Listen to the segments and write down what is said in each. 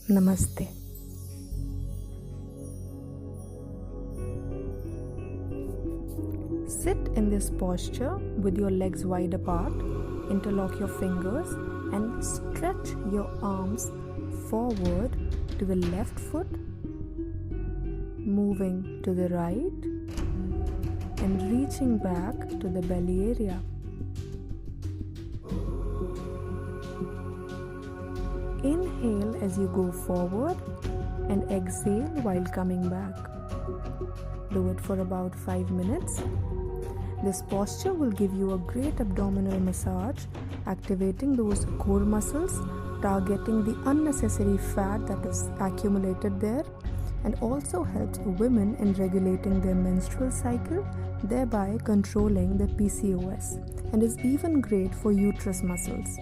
Namaste. Sit in this posture with your legs wide apart. Interlock your fingers and stretch your arms forward to the left foot, moving to the right and reaching back to the belly area. Inhale as you go forward and exhale while coming back. Do it for about 5 minutes. This posture will give you a great abdominal massage, activating those core muscles, targeting the unnecessary fat that is accumulated there, and also helps women in regulating their menstrual cycle, thereby controlling the PCOS, and is even great for uterus muscles.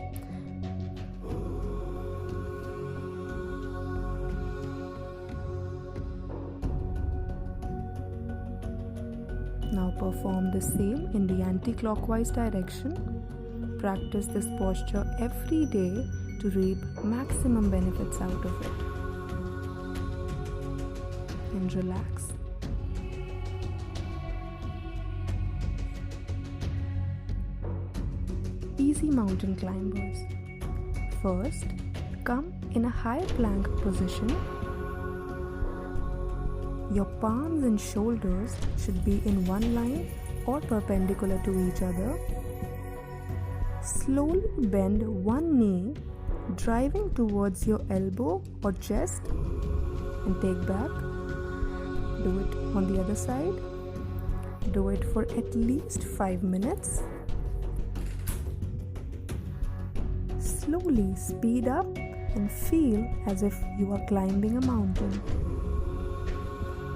Now perform the same in the anti-clockwise direction. Practice this posture every day to reap maximum benefits out of it. And relax. Easy mountain climbers. First, come in a high plank position. Your palms and shoulders should be in one line or perpendicular to each other. Slowly bend one knee, driving towards your elbow or chest, and take back. Do it on the other side. Do it for at least 5 minutes. Slowly speed up and feel as if you are climbing a mountain.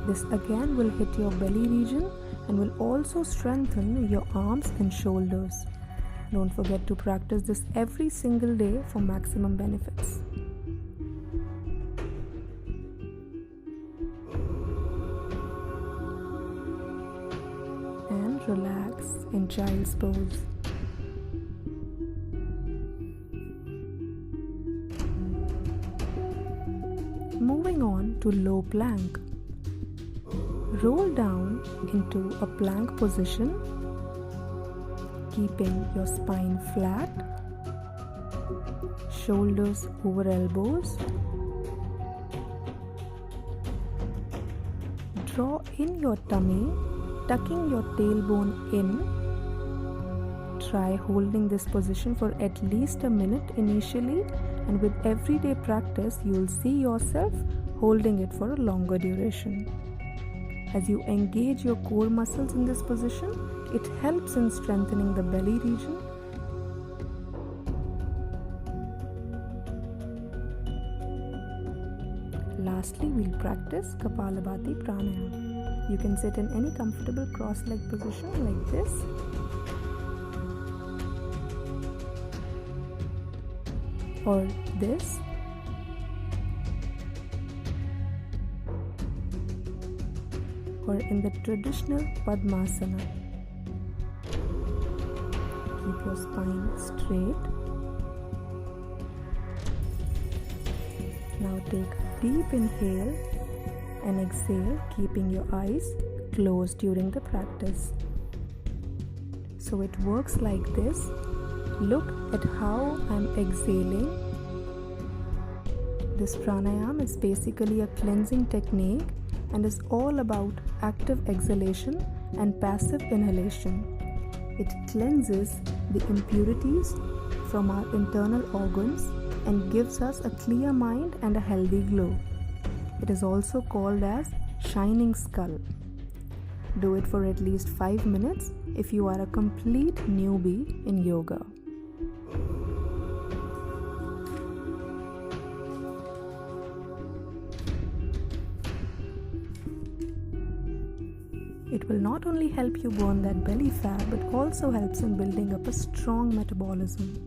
This again will hit your belly region and will also strengthen your arms and shoulders. Don't forget to practice this every single day for maximum benefits. And relax in child's pose. Moving on to low plank. Roll down into a plank position, keeping your spine flat, shoulders over elbows. Draw in your tummy, tucking your tailbone in. Try holding this position for at least a minute initially, and with everyday practice, you will see yourself holding it for a longer duration. As you engage your core muscles in this position, it helps in strengthening the belly region. Lastly, we'll practice Kapalabhati Pranayama. You can sit in any comfortable cross-legged position like this. Or this. Or in the traditional Padmasana. Keep your spine straight. Now take a deep inhale and exhale, keeping your eyes closed during the practice. So it works like this. Look at how I'm exhaling. This pranayama is basically a cleansing technique and is all about active exhalation and passive inhalation. It cleanses the impurities from our internal organs and gives us a clear mind and a healthy glow. It is also called as shining skull. Do it for at least 5 minutes if you are a complete newbie in yoga. It will not only help you burn that belly fat, but also helps in building up a strong metabolism,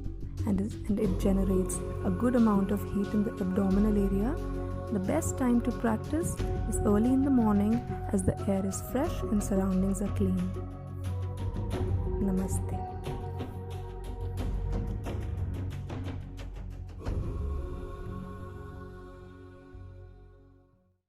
and it generates a good amount of heat in the abdominal area. The best time to practice is early in the morning, as the air is fresh and surroundings are clean. Namaste.